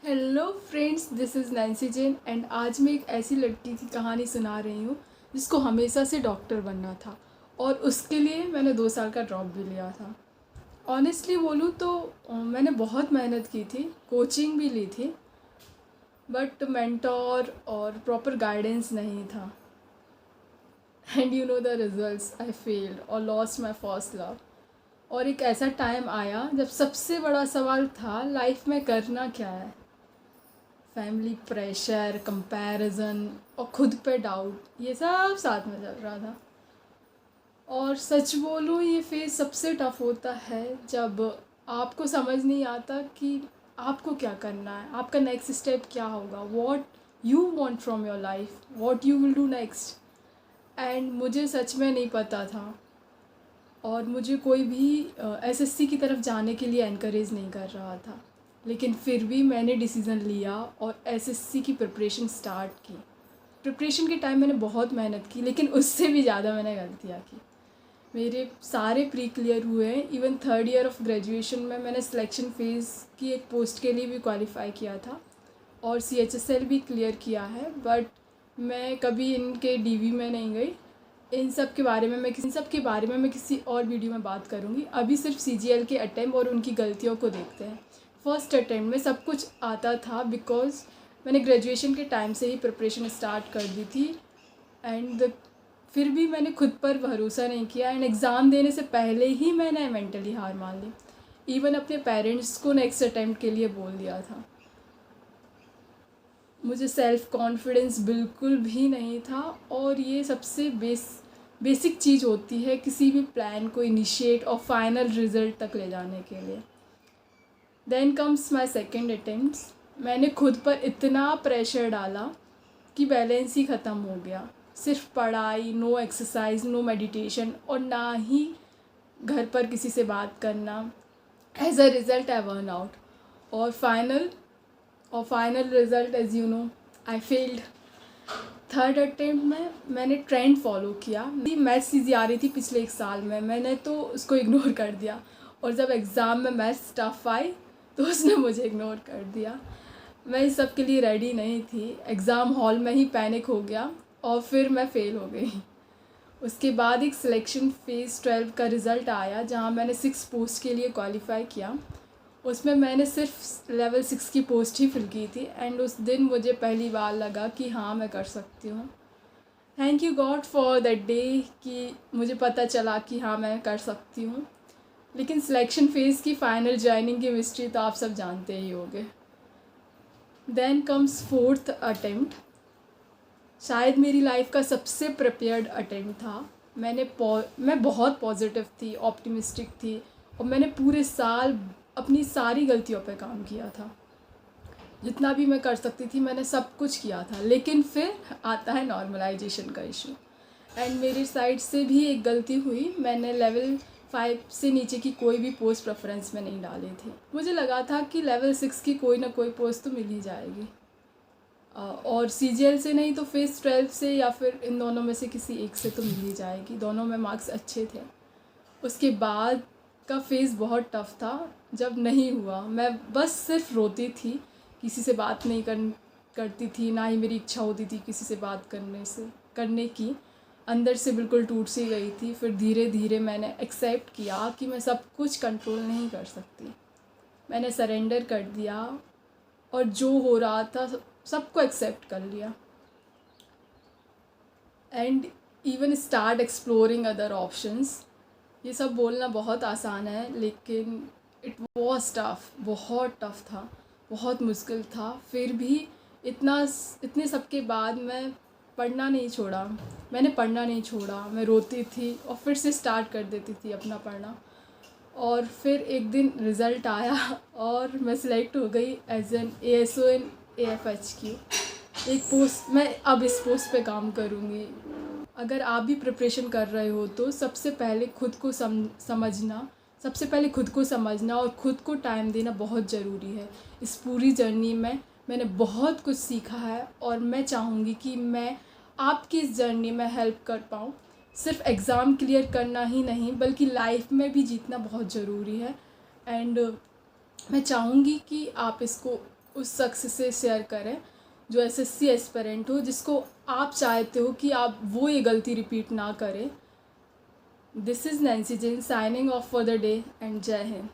Hello friends, this is Nancy Jain and आज मैं एक ऐसी लड़की की कहानी सुना रही हूँ जिसको हमेशा से डॉक्टर बनना था और उसके लिए मैंने 2 साल का ड्रॉप भी लिया था। ऑनेस्टली बोलूँ तो मैंने बहुत मेहनत की थी, कोचिंग भी ली थी, बट मेंटोर और प्रॉपर गाइडेंस नहीं था। And you know the results, I failed और लॉस्ट माई फर्स्ट लव। और एक ऐसा टाइम आया जब सबसे बड़ा सवाल था लाइफ में करना क्या है। फैमिली प्रेशर, कंपैरिजन और खुद पे डाउट, ये सब साथ में चल रहा था। और सच बोलूँ, ये फेज़ सबसे टफ़ होता है जब आपको समझ नहीं आता कि आपको क्या करना है, आपका नेक्स्ट स्टेप क्या होगा, what you want from your life, what you will do next. And मुझे सच में नहीं पता था और मुझे कोई भी एसएससी की तरफ जाने के लिए एनकरेज नहीं कर रहा था, लेकिन फिर भी मैंने डिसीज़न लिया और एसएससी की प्रिपरेशन स्टार्ट की। प्रिपरेशन के टाइम मैंने बहुत मेहनत की, लेकिन उससे भी ज़्यादा मैंने गलतियाँ की। मेरे सारे प्री क्लियर हुए हैं, even third year of graduation में मैंने सिलेक्शन फ़ेज़ की एक पोस्ट के लिए भी क्वालिफाई किया था और CHSL भी क्लियर किया है, बट मैं कभी इनके डीवी में नहीं गई। इन सब के बारे में मैं किसी और वीडियो में बात करूँगी। अभी सिर्फ CGL के अटेम्प्ट और उनकी गलतियों को देखते हैं। फर्स्ट अटेम्प्ट में सब कुछ आता था बिकॉज मैंने ग्रेजुएशन के टाइम से ही प्रिपरेशन स्टार्ट कर दी थी एंड फिर भी मैंने खुद पर भरोसा नहीं किया एंड एग्ज़ाम देने से पहले ही मैंने मेंटली हार मान ली। इवन अपने पेरेंट्स को नेक्स्ट अटेम्प्ट के लिए बोल दिया था। मुझे सेल्फ़ कॉन्फिडेंस बिल्कुल भी नहीं था और ये सबसे बेसिक चीज़ होती है किसी भी प्लान को इनिशिएट और फाइनल रिज़ल्ट तक ले जाने के लिए। Then comes my second attempts. मैंने खुद पर इतना प्रेशर डाला कि बैलेंस ही ख़त्म हो गया। सिर्फ पढ़ाई, नो एक्सरसाइज, नो मेडिटेशन और ना ही घर पर किसी से बात करना। As a result I burn out और final result as you know I failed. Third attempt में मैंने ट्रेंड फॉलो किया। मैथ्स ईजी आ रही थी पिछले 1 साल में, मैंने तो उसको इग्नोर कर दिया और जब एग्ज़ाम में मैथ्स टफ आई तो उसने मुझे इग्नोर कर दिया। मैं इस सब के लिए रेडी नहीं थी। एग्ज़ाम हॉल में ही पैनिक हो गया और फिर मैं फ़ेल हो गई। उसके बाद एक सिलेक्शन फ़ेज़ 12 का रिज़ल्ट आया जहाँ मैंने 6 पोस्ट के लिए क्वालिफ़ाई किया। उसमें मैंने सिर्फ लेवल 6 की पोस्ट ही फिल की थी एंड उस दिन मुझे पहली बार लगा कि हाँ, मैं कर सकती हूँ। Thank you God for that day कि मुझे पता चला कि हाँ, मैं कर सकती हूँ। लेकिन सिलेक्शन फ़ेज़ की फ़ाइनल जॉइनिंग की मिस्ट्री तो आप सब जानते ही होंगे। Then comes fourth attempt. शायद मेरी लाइफ का सबसे प्रिपेयर्ड अटेम्प्ट था। मैं बहुत पॉजिटिव थी, ऑप्टिमिस्टिक थी और मैंने पूरे साल अपनी सारी गलतियों पे काम किया था। जितना भी मैं कर सकती थी मैंने सब कुछ किया था, लेकिन फिर आता है नॉर्मलाइजेशन का इशू एंड मेरी साइड से भी एक गलती हुई। मैंने लेवल 5 से नीचे की कोई भी पोस्ट प्रेफरेंस में नहीं डाली थी। मुझे लगा था कि लेवल 6 की कोई ना कोई पोस्ट तो मिल ही जाएगी और CGL से नहीं तो फेज़ 12 से या फिर इन दोनों में से किसी एक से तो मिल ही जाएगी। दोनों में मार्क्स अच्छे थे। उसके बाद का फेज़ बहुत टफ़ था जब नहीं हुआ। मैं बस सिर्फ रोती थी, किसी से बात नहीं करती थी, ना ही मेरी इच्छा होती थी किसी से बात करने की। अंदर से बिल्कुल टूट सी गई थी। फिर धीरे धीरे मैंने एक्सेप्ट किया कि मैं सब कुछ कंट्रोल नहीं कर सकती। मैंने सरेंडर कर दिया और जो हो रहा था सबको एक्सेप्ट कर लिया and even start exploring other options. ये सब बोलना बहुत आसान है लेकिन इट वॉज टफ, बहुत टफ था, बहुत मुश्किल था। फिर भी इतने सब के बाद मैंने पढ़ना नहीं छोड़ा। मैं रोती थी और फिर से स्टार्ट कर देती थी अपना पढ़ना और फिर एक दिन रिज़ल्ट आया और मैं सिलेक्ट हो गई as an ASO in AFHQ। एक पोस्ट, मैं अब इस पोस्ट पे काम करूँगी। अगर आप भी प्रिपरेशन कर रहे हो तो सबसे पहले खुद को समझना और ख़ुद को टाइम देना बहुत ज़रूरी है। इस पूरी जर्नी में मैंने बहुत कुछ सीखा है और मैं चाहूँगी कि मैं आपकी इस जर्नी में हेल्प कर पाऊँ। सिर्फ एग्ज़ाम क्लियर करना ही नहीं बल्कि लाइफ में भी जीतना बहुत ज़रूरी है एंड मैं चाहूँगी कि आप इसको उस शख्स से शेयर करें जो एसएससी एस्पिरेंट हो, जिसको आप चाहते हो कि आप वो ये गलती रिपीट ना करें। This is Nancy Jain signing off for the day and जय हिंद।